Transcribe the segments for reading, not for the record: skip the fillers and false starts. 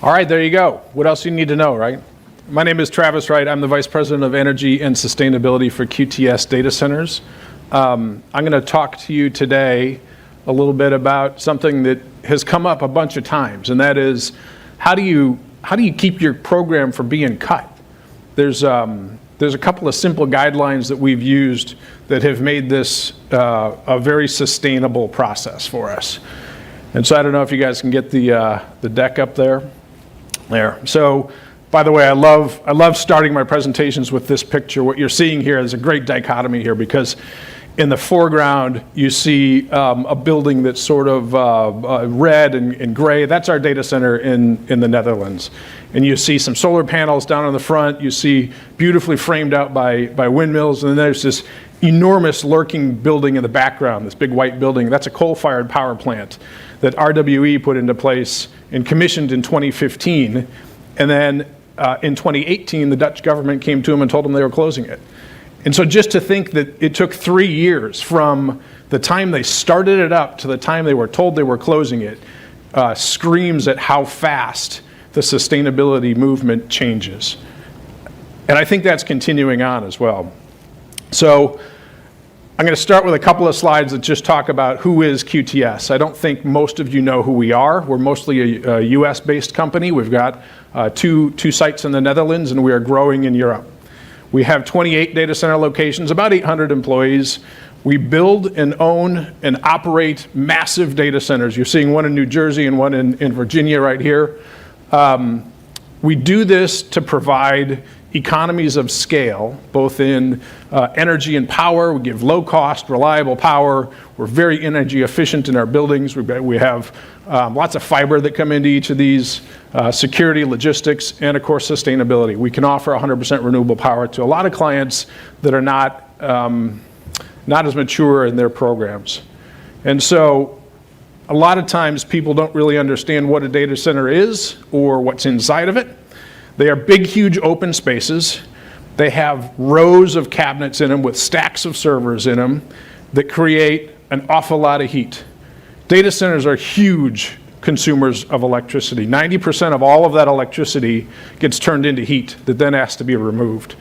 All right, there you go. What else do you need to know, right? My name is Travis Wright. I'm the Vice President of Energy and Sustainability for QTS Data Centres. I'm going to talk to you today a little bit about something that has come up a bunch of times, and that is how do you keep your program from being cut? There's a couple of simple guidelines that we've used that have made this a very sustainable process for us. And so I don't know if you guys can get the deck up there. There. So, by the way, I love starting my presentations with this picture. What you're seeing here is a great dichotomy here, because in the foreground you see a building that's sort of red and gray. That's our data center in the Netherlands. And you see some solar panels down on the front. You see beautifully framed out by windmills. And then there's this enormous lurking building in the background, this big white building. That's a coal-fired power plant that RWE put into place and commissioned in 2015. And then in 2018, the Dutch government came to them and told them they were closing it. And so just to think that it took 3 years from the time they started it up to the time they were told they were closing it screams at how fast the sustainability movement changes. And I think that's continuing on as well. So I'm going to start with a couple of slides that just talk about who is QTS. I don't think most of you know who we are. We're mostly a US-based company. We've got two sites in the Netherlands, and we are growing in Europe. We have 28 data center locations, about 800 employees. We build and own and operate massive data centers. You're seeing one in New Jersey and one in Virginia right here. We do this to provide economies of scale, both in energy and power. We give low cost, reliable power. We're very energy efficient in our buildings. We have lots of fiber that come into each of these, security, logistics, and of course sustainability. We can offer 100% renewable power to a lot of clients that are not as mature in their programs. And so a lot of times people don't really understand what a data center is or what's inside of it. They are big, huge open spaces. They have rows of cabinets in them with stacks of servers in them that create an awful lot of heat. Data centers are huge consumers of electricity. 90% of all of that electricity gets turned into heat that then has to be removed.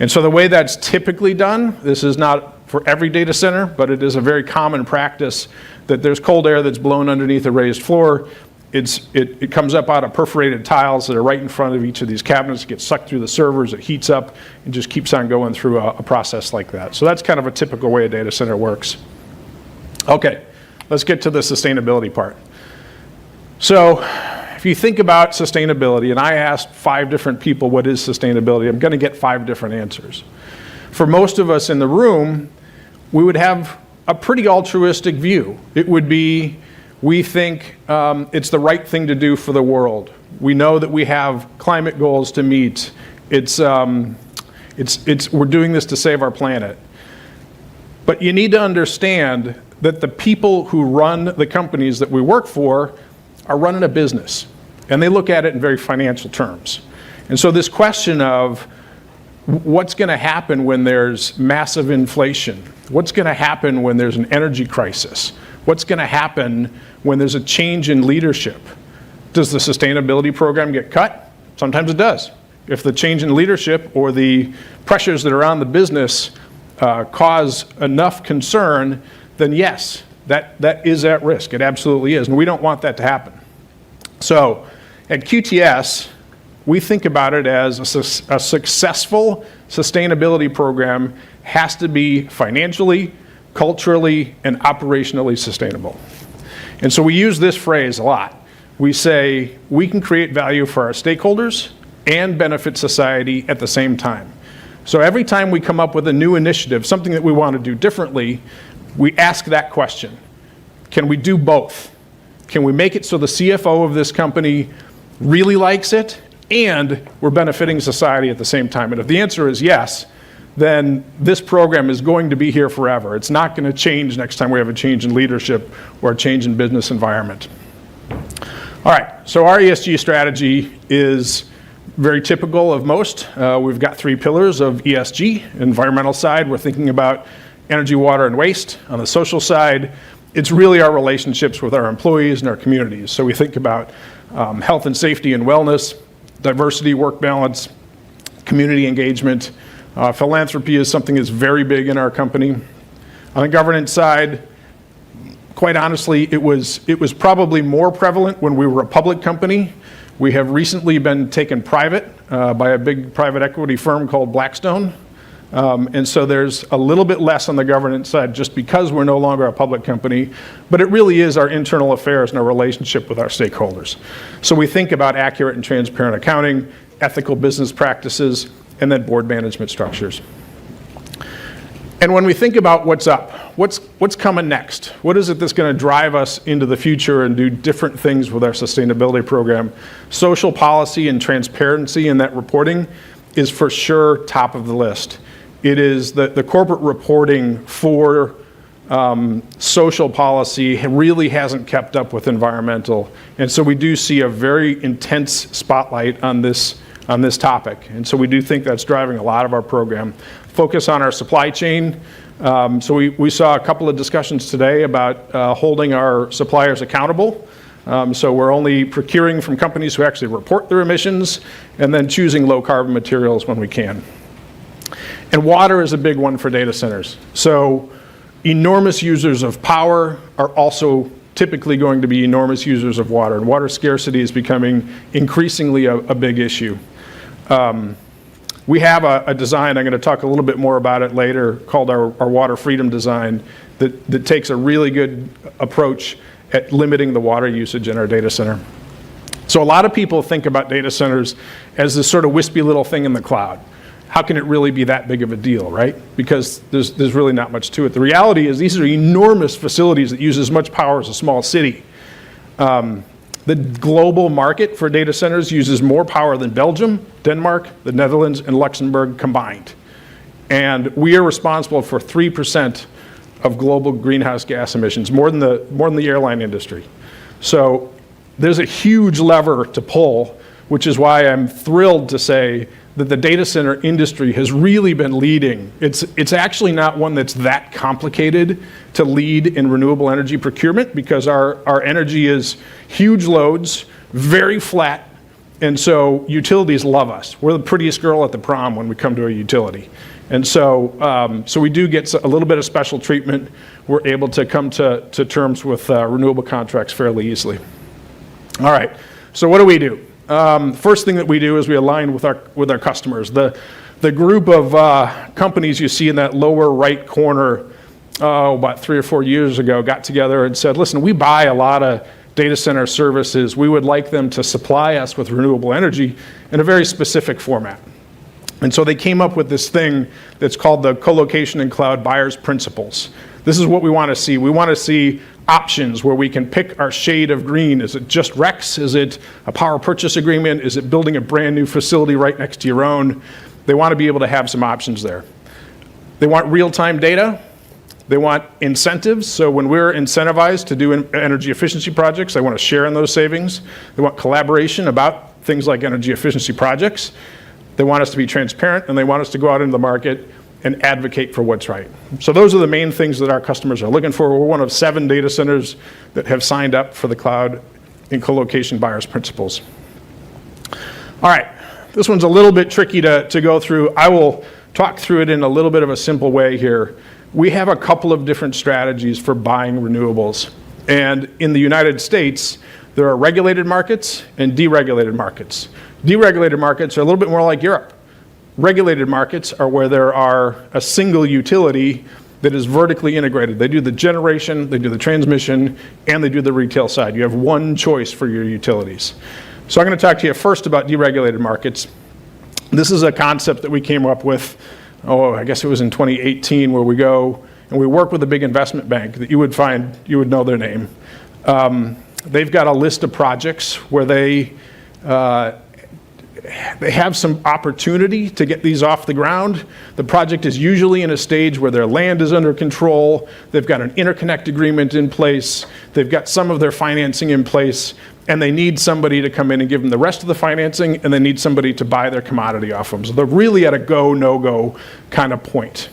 And so the way that's typically done, this is not for every data center, but it is a very common practice that there's cold air that's blown underneath a raised floor. It comes up out of perforated tiles that are right in front of each of these cabinets. It gets sucked through the servers, it heats up, and just keeps on going through a process like that. So that's kind of a typical way a data center works. Okay, let's get to the sustainability part. So if you think about sustainability, and I asked 5 different people what is sustainability, I'm going to get 5 different answers. For most of us in the room, we would have a pretty altruistic view. It would be, we think it's the right thing to do for the world. We know that we have climate goals to meet. We're doing this to save our planet. But you need to understand that the people who run the companies that we work for are running a business, and they look at it in very financial terms. And so this question of what's going to happen when there's massive inflation? What's going to happen when there's an energy crisis? What's going to happen when there's a change in leadership? Does the sustainability program get cut? Sometimes it does. If the change in leadership or the pressures that are on the business cause enough concern, then yes, that is at risk. It absolutely is, and we don't want that to happen. So at QTS, we think about it as a successful sustainability program has to be financially, culturally, and operationally sustainable. And so we use this phrase a lot. We say we can create value for our stakeholders and benefit society at the same time. So every time we come up with a new initiative, something that we want to do differently, we ask that question. Can we do both? Can we make it so the CFO of this company really likes it and we're benefiting society at the same time? And if the answer is yes, then this program is going to be here forever. It's not going to change next time we have a change in leadership or a change in business environment. All right, so our ESG strategy is very typical of most. We've got 3 pillars of ESG. Environmental side, we're thinking about energy, water, and waste. On the social side, it's really our relationships with our employees and our communities. So we think about health and safety and wellness, diversity, work balance, community engagement. Philanthropy is something that's very big in our company. On the governance side, quite honestly, it was probably more prevalent when we were a public company. We have recently been taken private by a big private equity firm called Blackstone. And so there's a little bit less on the governance side just because we're no longer a public company, but it really is our internal affairs and our relationship with our stakeholders. So we think about accurate and transparent accounting, ethical business practices, and then board management structures. And when we think about what's up, what's coming next? What is it that's going to drive us into the future and do different things with our sustainability program? Social policy and transparency in that reporting is for sure top of the list. It is the corporate reporting for social policy really hasn't kept up with environmental. And so we do see a very intense spotlight on this topic. And so we do think that's driving a lot of our program. Focus on our supply chain. So we saw a couple of discussions today about holding our suppliers accountable. So we're only procuring from companies who actually report their emissions and then choosing low carbon materials when we can. And water is a big one for data centers. So enormous users of power are also typically going to be enormous users of water, and water scarcity is becoming increasingly a big issue. We have a design, I'm going to talk a little bit more about it later, called our water freedom design that takes a really good approach at limiting the water usage in our data center. So a lot of people think about data centers as this sort of wispy little thing in the cloud. How can it really be that big of a deal, right? Because there's really not much to it. The reality is these are enormous facilities that use as much power as a small city. The global market for data centers uses more power than Belgium, Denmark, the Netherlands, and Luxembourg combined. And we are responsible for 3% of global greenhouse gas emissions, more than the airline industry. So there's a huge lever to pull, which is why I'm thrilled to say that the data center industry has really been leading. It's actually not one that's that complicated to lead in renewable energy procurement because our energy is huge loads, very flat, and so utilities love us. We're the prettiest girl at the prom when we come to a utility. And so, so we do get a little bit of special treatment. We're able to come to terms with renewable contracts fairly easily. All right, so what do we do? First thing that we do is we align with our customers. The group of companies you see in that lower right corner, about 3 or 4 years ago, got together and said, listen, we buy a lot of data center services. We would like them to supply us with renewable energy in a very specific format. And so they came up with this thing that's called the Co-location and Cloud Buyers Principles. This is what we want to see. We want to see options where we can pick our shade of green. Is it just RECs? Is it a power purchase agreement? Is it building a brand new facility right next to your own? They want to be able to have some options there. They want real-time data. They want incentives. So when we're incentivized to do energy efficiency projects, they want to share in those savings. They want collaboration about things like energy efficiency projects. They want us to be transparent, and they want us to go out into the market and advocate for what's right. So those are the main things that our customers are looking for. We're one of 7 data centers that have signed up for the Cloud and Co-location Buyers Principles. All right, this one's a little bit tricky to go through. I will talk through it in a little bit of a simple way here. We have a couple of different strategies for buying renewables. And in the United States, there are regulated markets and deregulated markets. Deregulated markets are a little bit more like Europe. Regulated markets are where there are a single utility that is vertically integrated. They do the generation, they do the transmission, and they do the retail side. You have one choice for your utilities. So I'm going to talk to you first about deregulated markets. This is a concept that we came up with, I guess it was in 2018, where we go and we work with a big investment bank that you would know their name. They've got a list of projects where they have some opportunity to get these off the ground. The project is usually in a stage where their land is under control. They've got an interconnect agreement in place. They've got some of their financing in place, and they need somebody to come in and give them the rest of the financing, and they need somebody to buy their commodity off them. So they're really at a go, no-go kind of point.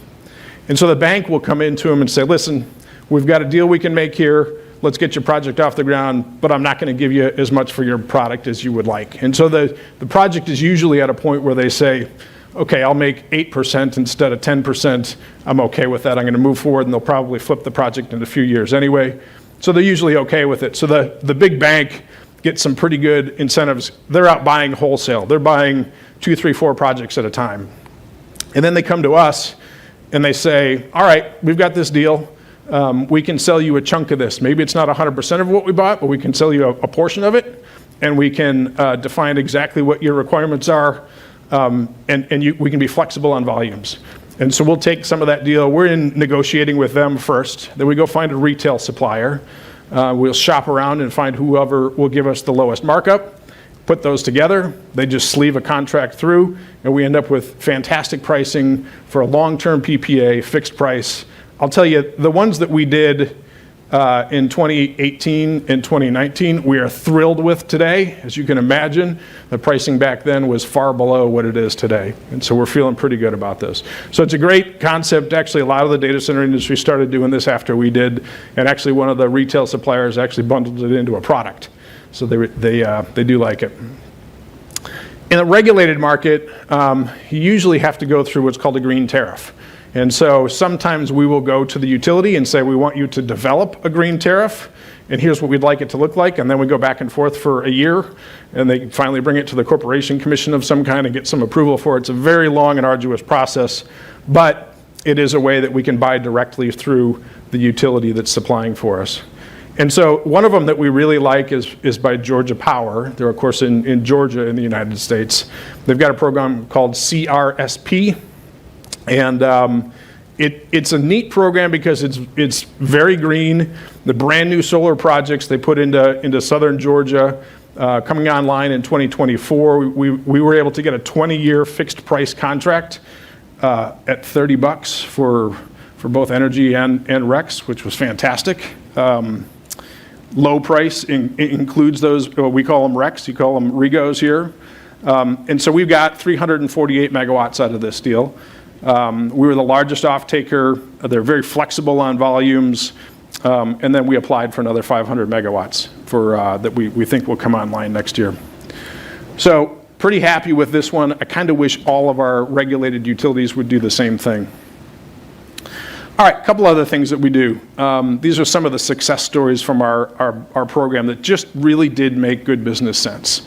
And so the bank will come into them and say, listen, we've got a deal we can make here. let's get your project off the ground, but I'm not going to give you as much for your product as you would like. And so the project is usually at a point where they say, okay, I'll make 8% instead of 10%. I'm okay with that. I'm going to move forward, and they'll probably flip the project in a few years anyway. So they're usually okay with it. So the big bank gets some pretty good incentives. They're out buying wholesale. They're buying 2, 3, 4 projects at a time. And then they come to us and they say, all right, we've got this deal. We can sell you a chunk of this. Maybe it's not 100% of what we bought, but we can sell you a portion of it, and we can define exactly what your requirements are, and we can be flexible on volumes. And so we'll take some of that deal. We're in negotiating with them first. Then we go find a retail supplier. We'll shop around and find whoever will give us the lowest markup, put those together. They just sleeve a contract through, and we end up with fantastic pricing for a long-term PPA, fixed price. I'll tell you, the ones that we did in 2018 and 2019, we are thrilled with today. As you can imagine, the pricing back then was far below what it is today. And so we're feeling pretty good about this. So it's a great concept. Actually, a lot of the data center industry started doing this after we did. And actually, one of the retail suppliers actually bundled it into a product. So they do like it. In a regulated market, you usually have to go through what's called a green tariff. And so sometimes we will go to the utility and say, we want you to develop a green tariff, and here's what we'd like it to look like. And then we go back and forth for a year, and they finally bring it to the corporation commission of some kind and get some approval for it. It's a very long and arduous process, but it is a way that we can buy directly through the utility that's supplying for us. And so one of them that we really like is by Georgia Power. They're, of course, in Georgia in the United States. They've got a program called CRSP. And it's a neat program because it's very green. The brand new solar projects they put into southern Georgia coming online in 2024. We were able to get a 20-year fixed price contract at $30 for both energy and RECs, which was fantastic. Low price includes those, we call them RECs, you call them REGOs here. And so we've got 348 megawatts out of this deal. We were the largest off-taker. They're very flexible on volumes. And then we applied for another 500 megawatts that we think will come online next year. So pretty happy with this one. I kind of wish all of our regulated utilities would do the same thing. All right, a couple other things that we do. These are some of the success stories from our program that just really did make good business sense.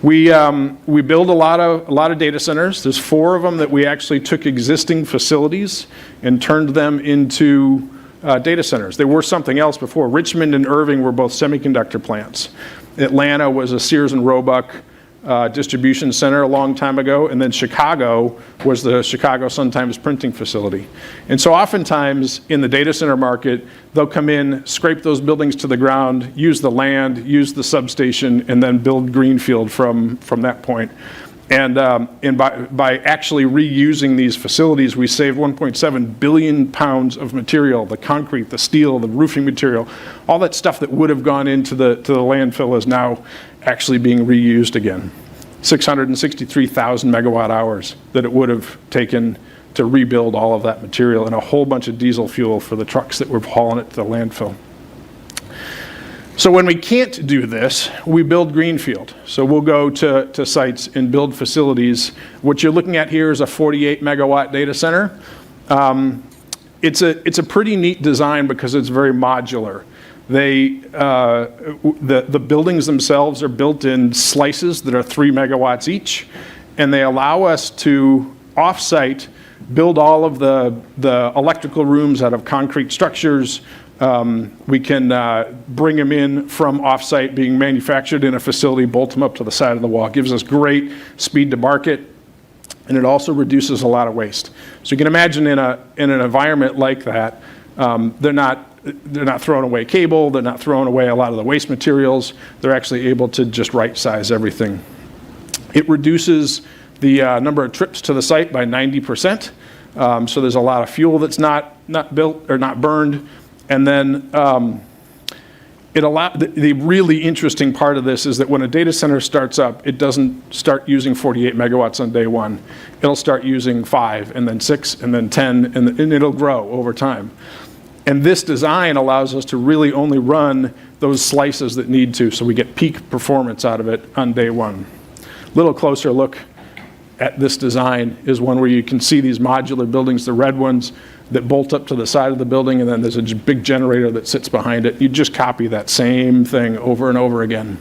We build a lot of data centers. There's 4 of them that we actually took existing facilities and turned them into data centers. They were something else before. Richmond and Irving were both semiconductor plants. Atlanta was a Sears and Roebuck distribution center a long time ago, and then Chicago was the Chicago Sun-Times printing facility. And so oftentimes in the data center market, they'll come in, scrape those buildings to the ground, use the land, use the substation, and then build greenfield from that point. And by actually reusing these facilities, we saved 1.7 billion pounds of material, the concrete, the steel, the roofing material, all that stuff that would have gone into the landfill is now actually being reused again. 663,000 megawatt hours that it would have taken to rebuild all of that material, and a whole bunch of diesel fuel for the trucks that were hauling it to the landfill. So when we can't do this, we build greenfield. So we'll go to sites and build facilities. What you're looking at here is a 48 megawatt data center. It's a pretty neat design because it's very modular. The buildings themselves are built in slices that are 3 megawatts each, and they allow us to off-site build all of the electrical rooms out of concrete structures. We can bring them in from off-site being manufactured in a facility, bolt them up to the side of the wall. It gives us great speed to market, and it also reduces a lot of waste. So you can imagine in an environment like that, they're not throwing away cable, they're not throwing away a lot of the waste materials, they're actually able to just right-size everything. It reduces the number of trips to the site by 90%, so there's a lot of fuel that's not built or not burned. And then the really interesting part of this is that when a data center starts up, it doesn't start using 48 megawatts on day one. It'll start using 5, and then 6, and then 10, and it'll grow over time. And this design allows us to really only run those slices that need to, so we get peak performance out of it on day one. Little closer look at this design is one where you can see these modular buildings, the red ones that bolt up to the side of the building, and then there's a big generator that sits behind it. You just copy that same thing over and over again.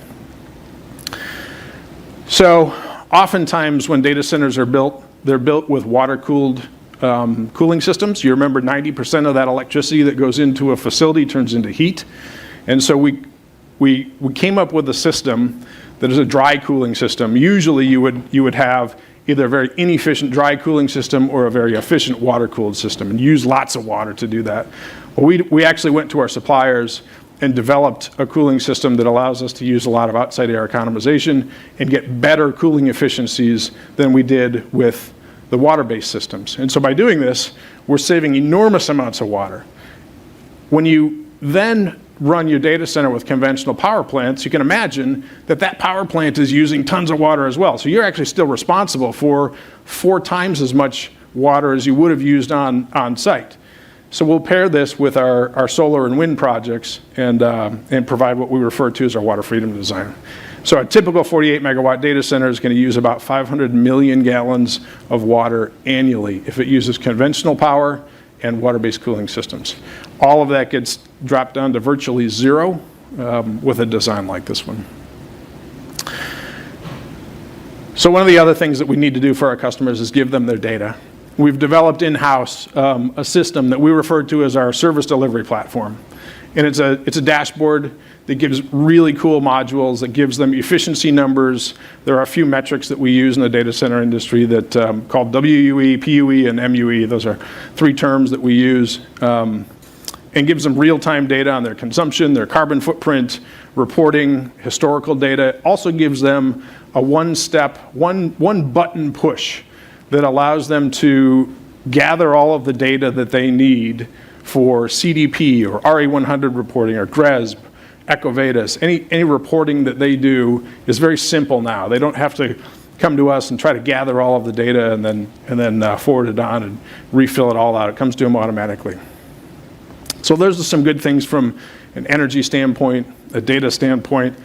So oftentimes when data centers are built, they're built with water-cooled cooling systems. You remember 90% of that electricity that goes into a facility turns into heat. And so we came up with a system that is a dry cooling system. Usually you would have either a very inefficient dry cooling system or a very efficient water-cooled system, and use lots of water to do that. Well, we actually went to our suppliers and developed a cooling system that allows us to use a lot of outside air economization and get better cooling efficiencies than we did with the water-based systems. And so by doing this, we're saving enormous amounts of water. When you then run your data center with conventional power plants, you can imagine that that power plant is using tons of water as well. So you're actually still responsible for 4 times as much water as you would have used on site. So we'll pair this with our solar and wind projects and provide what we refer to as our water freedom design. So a typical 48 megawatt data center is going to use about 500 million gallons of water annually if it uses conventional power and water-based cooling systems. All of that gets dropped down to virtually zero with a design like this one. So one of the other things that we need to do for our customers is give them their data. We've developed in-house a system that we refer to as our service delivery platform. And it's a dashboard that gives really cool modules, that gives them efficiency numbers. There are a few metrics that we use in the data center industry that called WUE, PUE, and MUE. Those are 3 terms that we use. And gives them real-time data on their consumption, their carbon footprint, reporting, historical data. Also gives them a one button push that allows them to gather all of the data that they need for CDP or RE100 reporting or GRESB, EcoVadis. Any reporting that they do is very simple now. They don't have to come to us and try to gather all of the data and then forward it on and refill it all out. It comes to them automatically. So those are some good things from an energy standpoint, a data standpoint,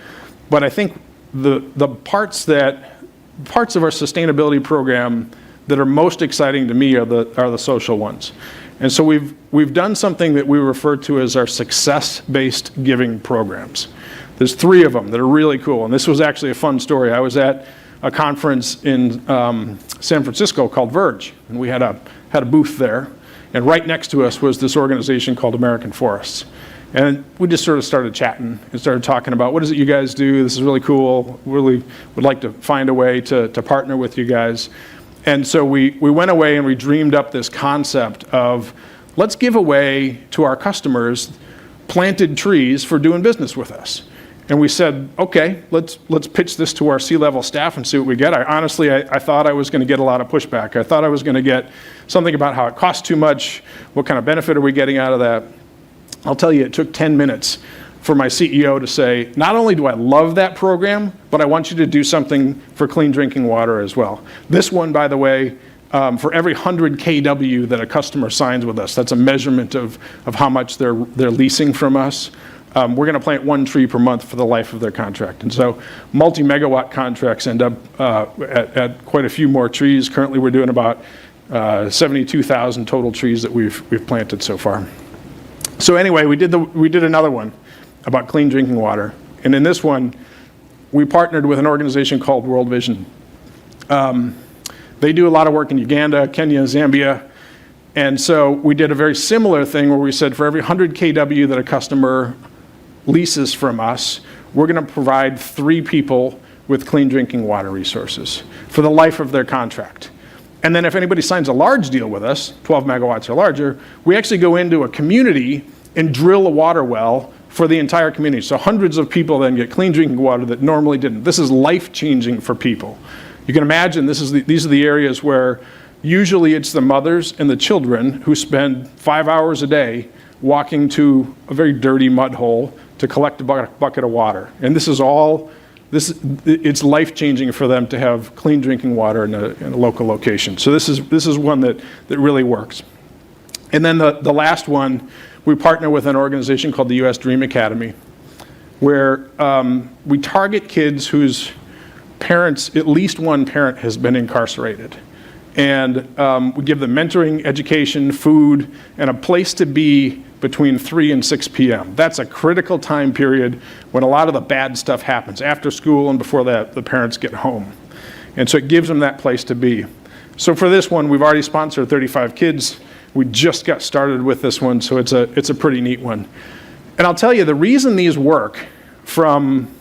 but I think the parts of our sustainability program that are most exciting to me are the social ones. And so we've done something that we refer to as our success-based giving programs. There's 3 of them that are really cool, and this was actually a fun story. I was at a conference in San Francisco called Verge, and we had a booth there, and right next to us was this organization called American Forests. And we just sort of started chatting and started talking about, what is it you guys do? This is really cool. Really would like to find a way to partner with you guys. And so we went away and we dreamed up this concept of, let's give away to our customers planted trees for doing business with us. And we said, okay, let's pitch this to our C-level staff and see what we get. Honestly, I thought I was going to get a lot of pushback. I thought I was going to get something about how it costs too much, what kind of benefit are we getting out of that. I'll tell you, it took 10 minutes for my CEO to say, not only do I love that program, but I want you to do something for clean drinking water as well. This one, by the way, for every 100 kW that a customer signs with us, that's a measurement of how much they're leasing from us. We're going to plant 1 tree per month for the life of their contract. And so multi-megawatt contracts end up at quite a few more trees. Currently, we're doing about 72,000 total trees that we've planted so far. So anyway, we did another one about clean drinking water. And in this one, we partnered with an organization called World Vision. They do a lot of work in Uganda, Kenya, Zambia. And so we did a very similar thing where we said for every 100 kW that a customer leases from us, we're going to provide 3 people with clean drinking water resources for the life of their contract. And then if anybody signs a large deal with us, 12 megawatts or larger, we actually go into a community and drill a water well for the entire community. So hundreds of people then get clean drinking water that normally didn't. This is life-changing for people. You can imagine these are the areas where usually it's the mothers and the children who spend 5 hours a day walking to a very dirty mud hole to collect a bucket of water. And it's life-changing for them to have clean drinking water in a local location. So this is one that really works. And then the last one we partner with an organization called the U.S. Dream Academy, where we target kids whose parents, at least one parent, has been incarcerated. And we give them mentoring, education, food, and a place to be between 3 and 6 p.m. That's a critical time period when a lot of the bad stuff happens, after school and before the parents get home. And so it gives them that place to be. So for this one, we've already sponsored 35 kids. We just got started with this one, so it's a pretty neat one. And I'll tell you, the reason these work from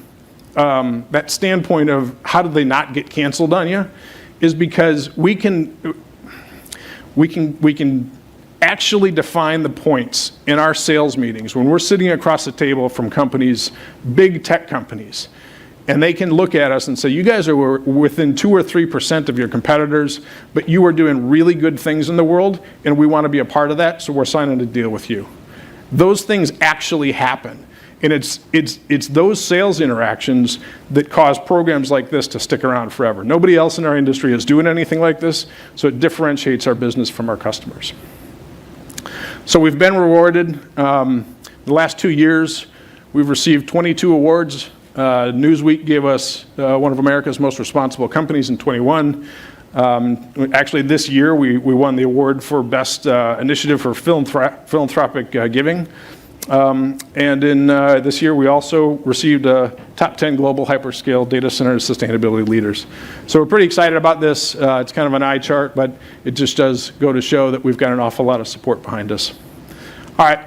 that standpoint of how do they not get canceled on you is because we can actually define the points in our sales meetings when we're sitting across the table from companies, big tech companies, and they can look at us and say, you guys are within 2 or 3% of your competitors, but you are doing really good things in the world, and we want to be a part of that, so we're signing a deal with you. Those things actually happen. And it's those sales interactions that cause programs like this to stick around forever. Nobody else in our industry is doing anything like this, so it differentiates our business from our customers. So we've been rewarded. The last 2 years, we've received 22 awards. Newsweek gave us one of America's most responsible companies in 21. Actually, this year, we won the award for Best Initiative for Philanthropic Giving. And in this year, we also received a top 10 global hyperscale data center sustainability leaders. So we're pretty excited about this. It's kind of an eye chart, but it just does go to show that we've got an awful lot of support behind us. All right,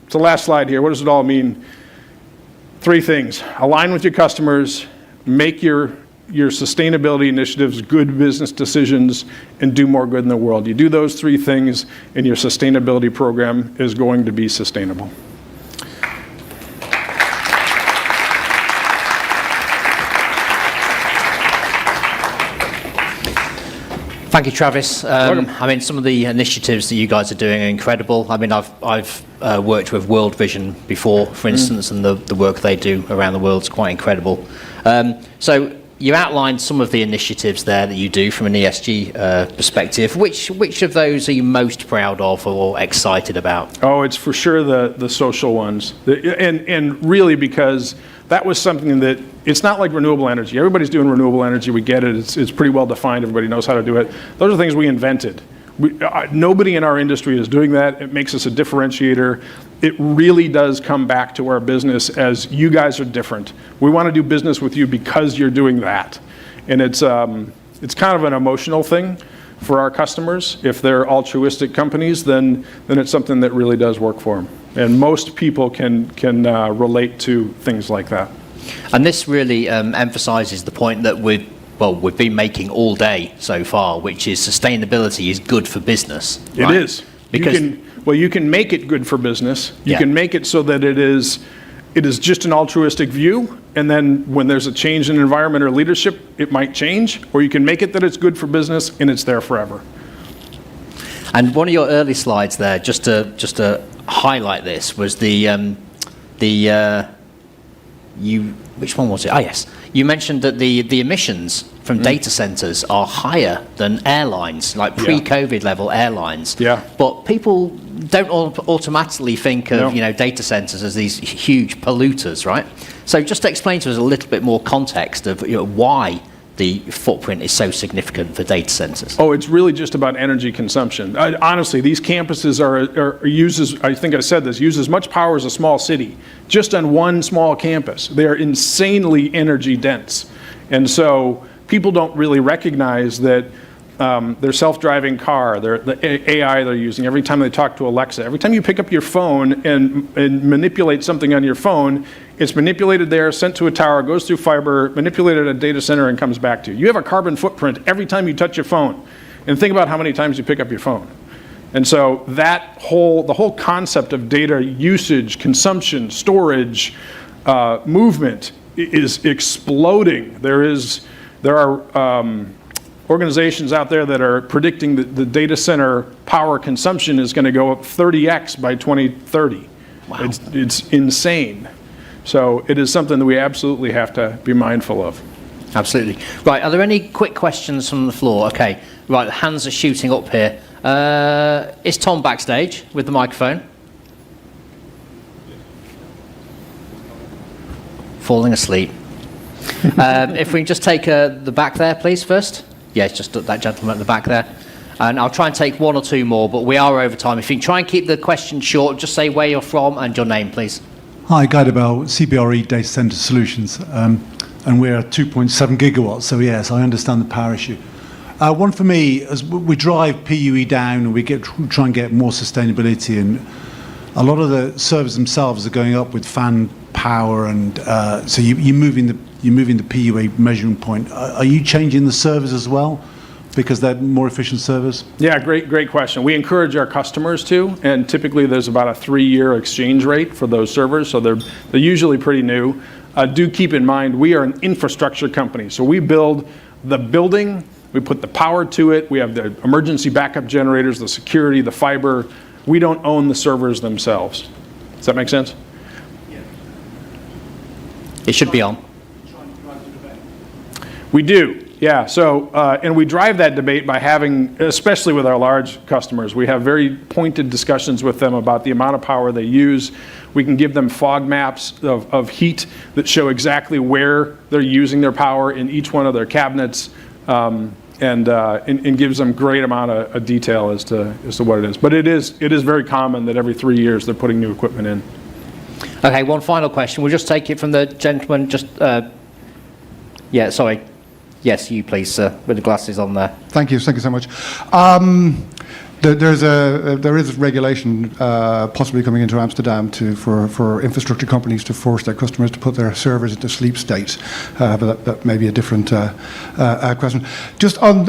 it's the last slide here. What does it all mean? 3 things. Align with your customers, make your sustainability initiatives good business decisions, and do more good in the world. You do those 3 things, and your sustainability program is going to be sustainable. Thank you, Travis. I mean, some of the initiatives that you guys are doing are incredible. I mean, I've worked with World Vision before, for instance, and the work they do around the world is quite incredible. So you outlined some of the initiatives there that you do from an ESG perspective. Which of those are you most proud of or excited about? Oh, it's for sure the social ones. And really because that was something that, it's not like renewable energy. Everybody's doing renewable energy. We get it. It's pretty well defined. Everybody knows how to do it. Those are things we invented. Nobody in our industry is doing that. It makes us a differentiator. It really does come back to our business as you guys are different. We want to do business with you because you're doing that. And it's kind of an emotional thing for our customers. If they're altruistic companies, then it's something that really does work for them. And most people can relate to things like that. And this really emphasizes the point that we've been making all day so far, which is sustainability is good for business. Right? It is. Because you can make it good for business. You Yeah. can make it so that it is just an altruistic view, and then when there's a change in environment or leadership, it might change, or you can make it that it's good for business and it's there forever. And one of your early slides there, just to highlight this, was which one was it? Yes. You mentioned that the emissions from data centers are higher than airlines, like pre-COVID level airlines. Yeah. But people don't automatically think of data centers as these huge polluters, right? So just to explain to us a little bit more context of why the footprint is so significant for data centers. Oh, it's really just about energy consumption. Honestly, these campuses are I think I said this, use as much power as a small city, just on one small campus. They are insanely energy dense. And so people don't really recognize that their self-driving car, the AI they're using, every time they talk to Alexa, every time you pick up your phone and manipulate something on your phone, it's manipulated there, sent to a tower, goes through fiber, manipulated at a data center, and comes back to you. You have a carbon footprint every time you touch your phone. And think about how many times you pick up your phone. And so the whole concept of data usage, consumption, storage, movement is exploding. There are organizations out there that are predicting that the data center power consumption is going to go up 30x by 2030. Wow. It's insane. So it is something that we absolutely have to be mindful of. Absolutely. Right, are there any quick questions from the floor? Okay, right, the hands are shooting up here. Is Tom backstage with the microphone? falling asleep. If we can just take the back there, please, first. Yeah, just that gentleman at the back there. And I'll try and take one or two more, but we are over time. If you can try and keep the question short, just say where you're from and your name, please. Hi, Guy Debell, CBRE Data Center Solutions, and we're at 2.7 gigawatts, so yes, I understand the power issue. One for me, as we drive PUE down and we try and get more sustainability, and a lot of the servers themselves are going up with fan power, and so you're moving the PUE measuring point. Are you changing the servers as well? Because they're more efficient servers? Yeah, great question. We encourage our customers to, and typically there's about a 3-year exchange rate for those servers, so they're usually pretty new. Do keep in mind, we are an infrastructure company, so we build the building, we put the power to it, we have the emergency backup generators, the security, the fiber. We don't own the servers themselves. Does that make sense? It should be on. We do. Yeah, so, and we drive that debate by having, especially with our large customers, we have very pointed discussions with them about the amount of power they use. We can give them fog maps of heat that show exactly where they're using their power in each one of their cabinets, and gives them great amount of detail as to what it is. But it is very common that every 3 years they're putting new equipment in. Okay, one final question. We'll just take it from the gentleman just, yeah, sorry. Yes, you please, sir, with the glasses on there. Thank you so much. There is regulation possibly coming into Amsterdam for infrastructure companies to force their customers to put their servers into sleep state, but that may be a different question. Just on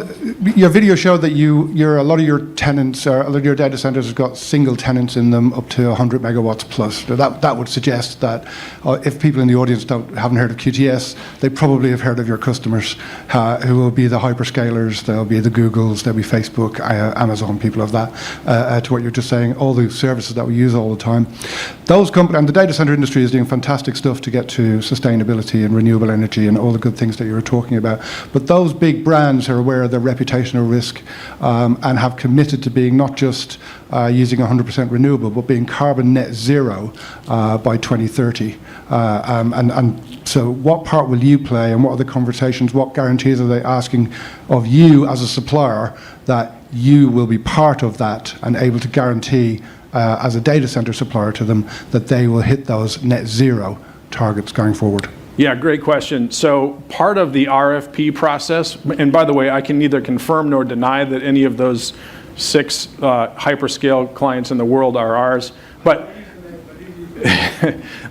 your video showed that a lot of your tenants, a lot of your data centers have got single tenants in them up to 100 megawatts plus. So that would suggest that if people in the audience haven't heard of QTS, they probably have heard of your customers, who will be the hyperscalers, they'll be the Googles, they'll be Facebook, Amazon, people of that, to what you're just saying, all the services that we use all the time. Those companies, and the data center industry is doing fantastic stuff to get to sustainability and renewable energy and all the good things that you were talking about. But those big brands are aware of their reputational risk, and have committed to being not just using 100% renewable, but being carbon net zero by 2030. And so what part will you play, and what are the conversations, what guarantees are they asking of you as a supplier that you will be part of that and able to guarantee as a data center supplier to them that they will hit those net zero targets going forward? Yeah, great question. So part of the RFP process, and by the way, I can neither confirm nor deny that any of those 6 hyperscale clients in the world are ours, but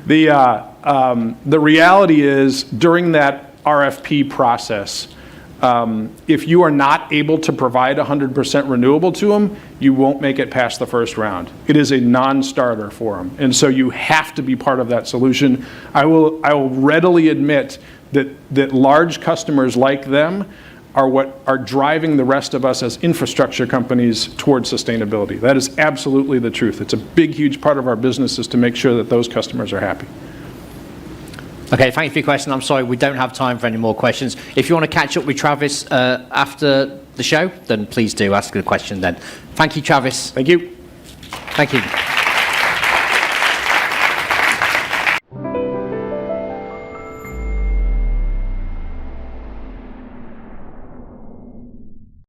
the reality is during that RFP process, if you are not able to provide 100% renewable to them, you won't make it past the first round. It is a non-starter for them. And so you have to be part of that solution. I will readily admit that large customers like them are what are driving the rest of us as infrastructure companies towards sustainability. That is absolutely the truth. It's a big, huge part of our business is to make sure that those customers are happy. Okay, thank you for your question. I'm sorry, we don't have time for any more questions. If you want to catch up with Travis after the show, then please do ask a question then. Thank you, Travis. Thank you. Thank you.